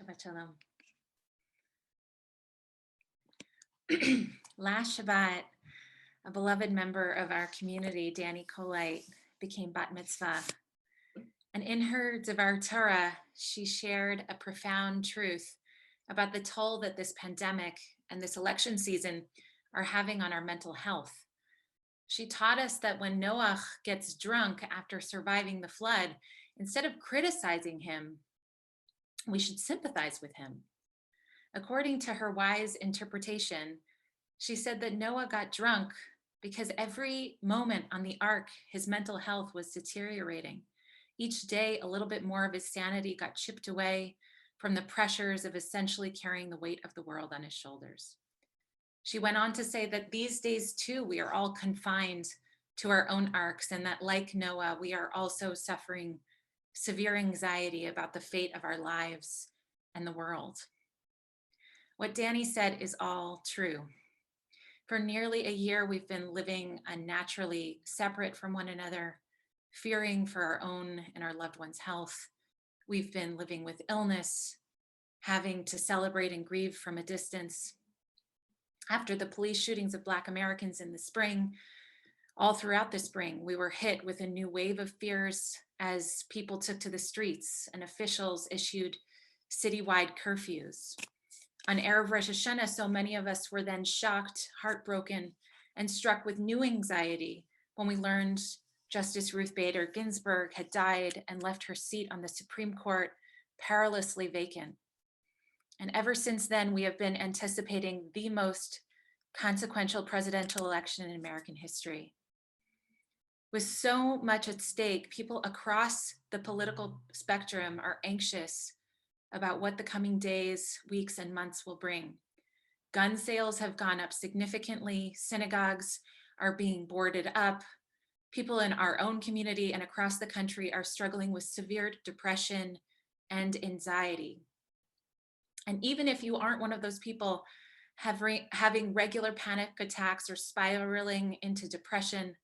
Shabbat Shalom. Last Shabbat, a beloved member of our community, Danny Keilah, became bat mitzvah. And in her Devar Torah, she shared a profound truth about the toll that this pandemic and this election season are having on our mental health. She taught us that when Noach gets drunk after surviving the flood, instead of criticizing him, we should sympathize with him. According to her wise interpretation, she said that Noah got drunk because every moment on the ark, his mental health was deteriorating. Each day, a little bit more of his sanity got chipped away from the pressures of essentially carrying the weight of the world on his shoulders. She went on to say that these days too, we are all confined to our own arks, and that like Noah, we are also suffering severe anxiety about the fate of our lives and the world. What Danny said is all true. For nearly a year, we've been living unnaturally separate from one another, fearing for our own and our loved ones' health. We've been living with illness, having to celebrate and grieve from a distance. After the police shootings of Black Americans in the spring, all throughout the spring, we were hit with a new wave of fears as people took to the streets and officials issued citywide curfews. On Erev Rosh Hashanah, so many of us were then shocked, heartbroken, and struck with new anxiety when we learned Justice Ruth Bader Ginsburg had died and left her seat on the Supreme Court perilously vacant. And ever since then, we have been anticipating the most consequential presidential election in American history. With so much at stake, people across the political spectrum are anxious about what the coming days, weeks, and months will bring. Gun sales have gone up significantly. Synagogues are being boarded up. People in our own community and across the country are struggling with severe depression and anxiety. And even if you aren't one of those people having regular panic attacks or spiraling into depression,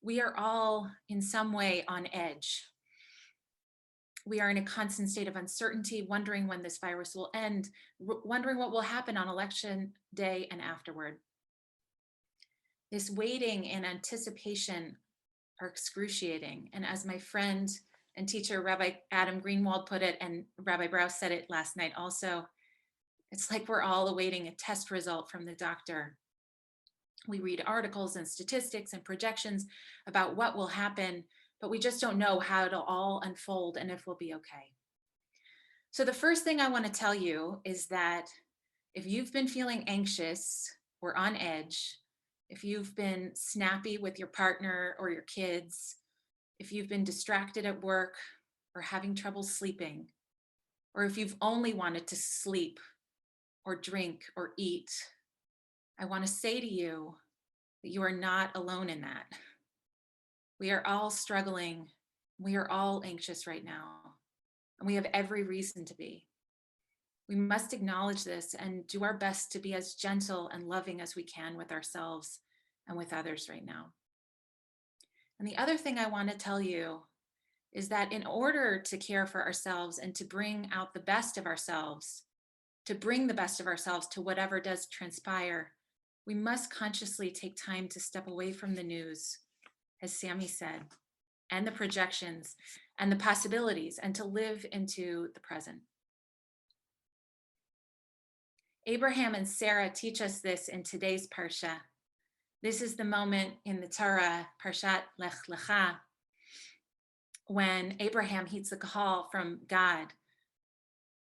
we are all in some way on edge. We are in a constant state of uncertainty, wondering when this virus will end, wondering what will happen on election day and afterward. This waiting and anticipation are excruciating. And as my friend and teacher, Rabbi Adam Greenwald put it, and Rabbi Brous said it last night also, it's like we're all awaiting a test result from the doctor. We read articles and statistics and projections about what will happen, but we just don't know how it'll all unfold and if we'll be okay. So the first thing I want to tell you is that if you've been feeling anxious or on edge, if you've been snappy with your partner or your kids, if you've been distracted at work or having trouble sleeping, or if you've only wanted to sleep or drink or eat, I want to say to you that you are not alone in that. We are all struggling. We are all anxious right now, and we have every reason to be. We must acknowledge this and do our best to be as gentle and loving as we can with ourselves and with others right now. And the other thing I want to tell you is that in order to care for ourselves and to bring out the best of ourselves, to bring the best of ourselves to whatever does transpire, we must consciously take time to step away from the news, as Sammy said, and the projections and the possibilities, and to live into the present. Abraham and Sarah teach us this in today's Parsha. This is the moment in the Torah, Parshat Lekha, when Abraham heeds the call from God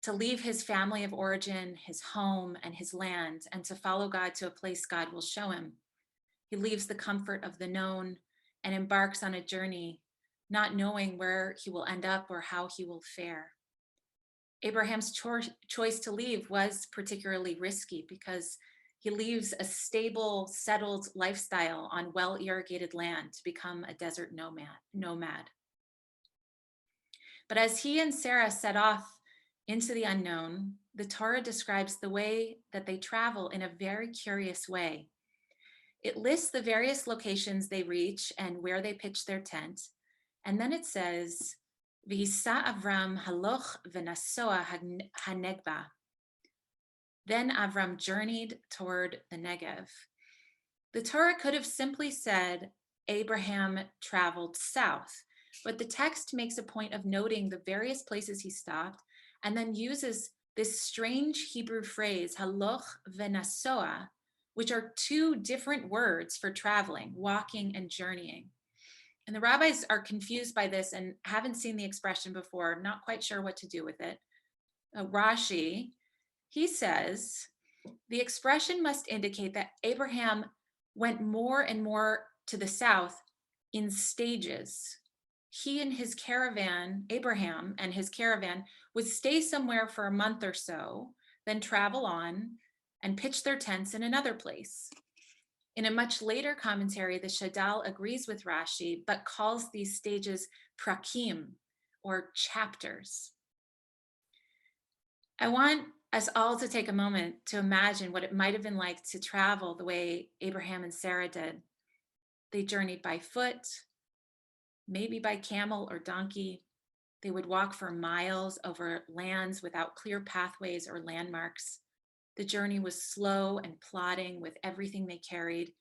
to leave his family of origin, his home, and his land, and to follow God to a place God will show him. He leaves the comfort of the known and embarks on a journey, not knowing where he will end up or how he will fare. Abraham's choice to leave was particularly risky because he leaves a stable, settled lifestyle on well-irrigated land to become a desert nomad. But as he and Sarah set off into the unknown, the Torah describes the way that they travel in a very curious way. It lists the various locations they reach and where they pitch their tent. And then it says, V'hisa Avram haloch v'nasoa hanegba. Then Avram journeyed toward the Negev. The Torah could have simply said Abraham traveled south, but the text makes a point of noting the various places he stopped and then uses this strange Hebrew phrase, haloch v'nasoa, which are two different words for traveling, walking and journeying. And the rabbis are confused by this and haven't seen the expression before, not quite sure what to do with it. Rashi, he says, the expression must indicate that Abraham went more and more to the south in stages. He and his caravan, Abraham and his caravan, would stay somewhere for a month or so, then travel on and pitch their tents in another place. In a much later commentary, the Shadal agrees with Rashi, but calls these stages prakim, or chapters. I want us all to take a moment to imagine what it might have been like to travel the way Abraham and Sarah did. They journeyed by foot, maybe by camel or donkey. They would walk for miles over lands without clear pathways or landmarks. The journey was slow and plodding with everything they carried.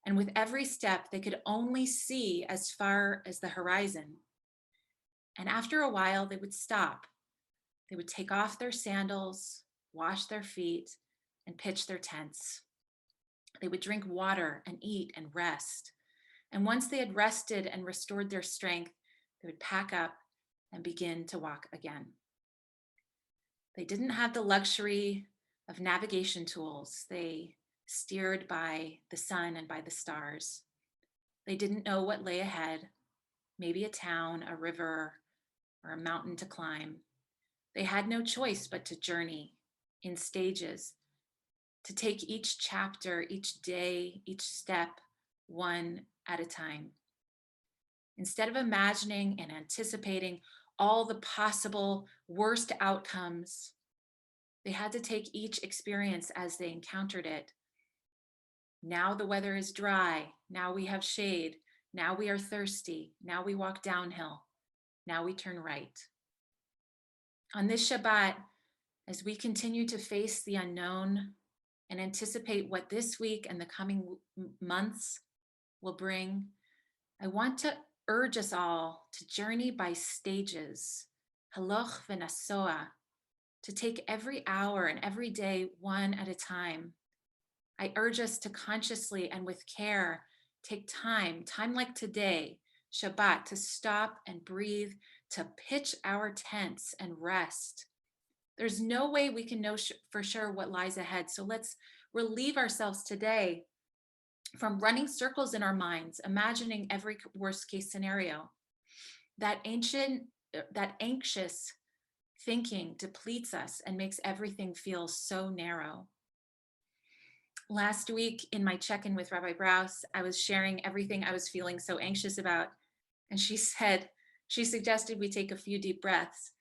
And with every step, they could only see as far as the horizon. And after a while, they would stop. They would take off their sandals, wash their feet, and pitch their tents. They would drink water and eat and rest. And once they had rested and restored their strength, they would pack up and begin to walk again. They didn't have the luxury of navigation tools. They steered by the sun and by the stars. They didn't know what lay ahead, maybe a town, a river, or a mountain to climb. They had no choice but to journey in stages, to take each chapter, each day, each step, one at a time. Instead of imagining and anticipating all the possible worst outcomes, they had to take each experience as they encountered it. Now the weather is dry. Now we have shade. Now we are thirsty. Now we walk downhill. Now we turn right. On this Shabbat, as we continue to face the unknown and anticipate what this week and the coming months will bring, I want to urge us all to journey by stages, haloch v'nasoa, to take every hour and every day one at a time. I urge us to consciously and with care take time like today, Shabbat, to stop and breathe, to pitch our tents and rest. There's no way we can know for sure what lies ahead. So let's relieve ourselves today from running circles in our minds, imagining every worst case scenario. That anxious thinking depletes us and makes everything feel so narrow. Last week in my check-in with Rabbi Brous, I was sharing everything I was feeling so anxious about. And she suggested we take a few deep breaths.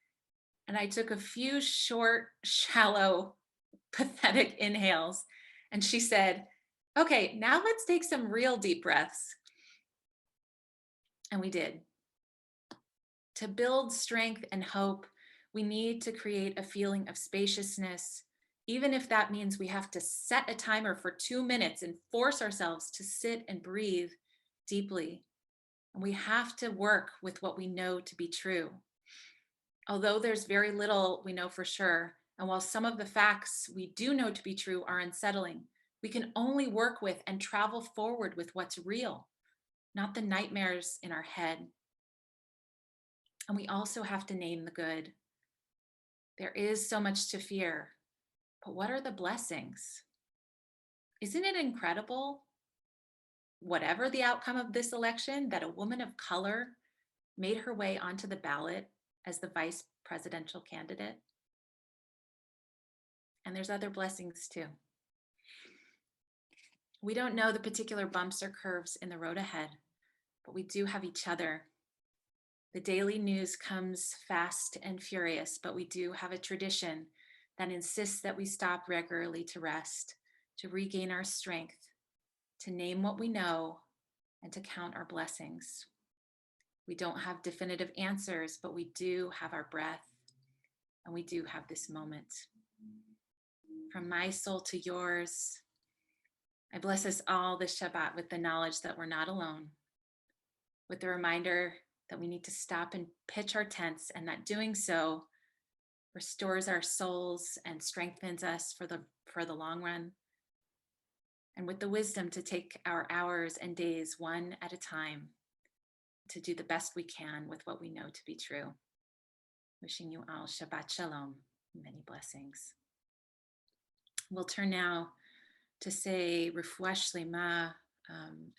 And I took a few short, shallow, pathetic inhales. And she said, okay, now let's take some real deep breaths. And we did. To build strength and hope, we need to create a feeling of spaciousness, even if that means we have to set a timer for 2 minutes and force ourselves to sit and breathe deeply. And we have to work with what we know to be true. Although there's very little we know for sure, and while some of the facts we do know to be true are unsettling, we can only work with and travel forward with what's real, not the nightmares in our head. And we also have to name the good. There is so much to fear, but what are the blessings? Isn't it incredible, whatever the outcome of this election, that a woman of color made her way onto the ballot as the vice presidential candidate? And there's other blessings too. We don't know the particular bumps or curves in the road ahead, but we do have each other. The daily news comes fast and furious, but we do have a tradition that insists that we stop regularly to rest, to regain our strength, to name what we know, and to count our blessings. We don't have definitive answers, but we do have our breath, and we do have this moment. From my soul to yours, I bless us all this Shabbat with the knowledge that we're not alone, with the reminder that we need to stop and pitch our tents, and that doing so restores our souls and strengthens us for the long run, and with the wisdom to take our hours and days one at a time to do the best we can with what we know to be true. Wishing you all Shabbat Shalom, many blessings. We'll turn now to say Refuah Shlema,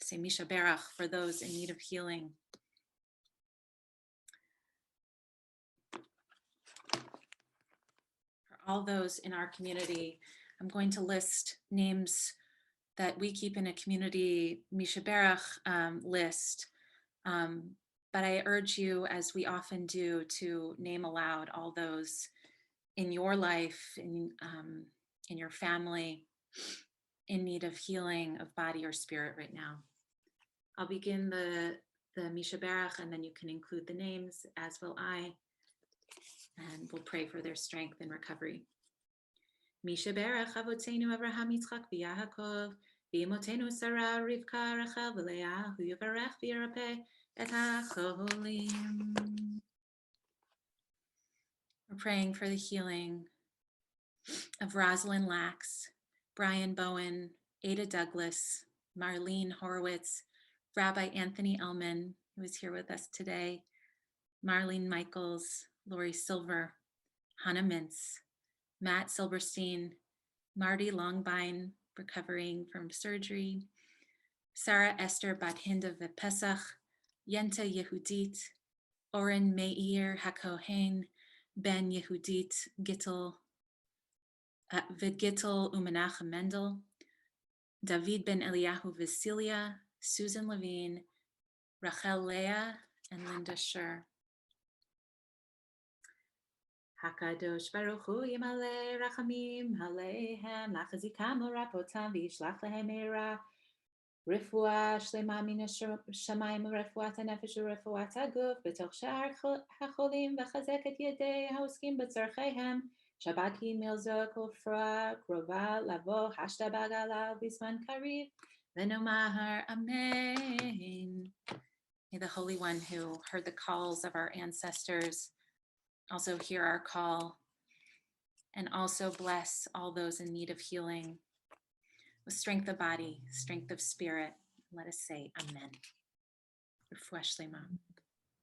say Misha Berach for those in need of healing. For all those in our community, I'm going to list names that we keep in a community Misha Berach list. But I urge you, as we often do, to name aloud all those in your life, in your family, in need of healing of body or spirit right now. I'll begin the Misha Berach, and then you can include the names, as will I, and we'll pray for their strength and recovery. Misha Berach Avotenu Avraham Yitzchak v'Yaakov v'Imotenu Sarah Rivka Rachel v'Leah hu yivarech v'yirapeh et hacholim. We're praying for the healing of Rosalind Lax, Brian Bowen, Ada Douglas, Marlene Horowitz, Rabbi Anthony Ellman, who is here with us today, Marlene Michaels, Lori Silver, Hannah Mintz, Matt Silberstein, Marty Longbine, recovering from surgery, Sarah Esther Bat-Hinda Vepesach, Yenta Yehudit, Oren Meir HaKohen, Ben Yehudit Gittel, Vigittel Umenachem Mendel, David Ben Eliyahu Vasilia, Susan Levine, Rachel Leah, and Linda Scher. Hakadosh Baruch Hu Yimale Rachamim Alehem Lachazikam Rapotam Vishlach Lehem Meira Refuah Shlema Min Shamayim Refuat HaNefesh Refuat HaGuf B'toch Sha'ar HaCholim V'chazek et Yedei HaOskim B'tzorcheihem Shabbat Ki Milzo Kofra Krova Lavo Hashta Bagala Bisman Kariv Venomahar Amen. May the Holy One who heard the calls of our ancestors also hear our call, and also bless all those in need of healing with strength of body, strength of spirit. Let us say Amen. Refuah Shlema.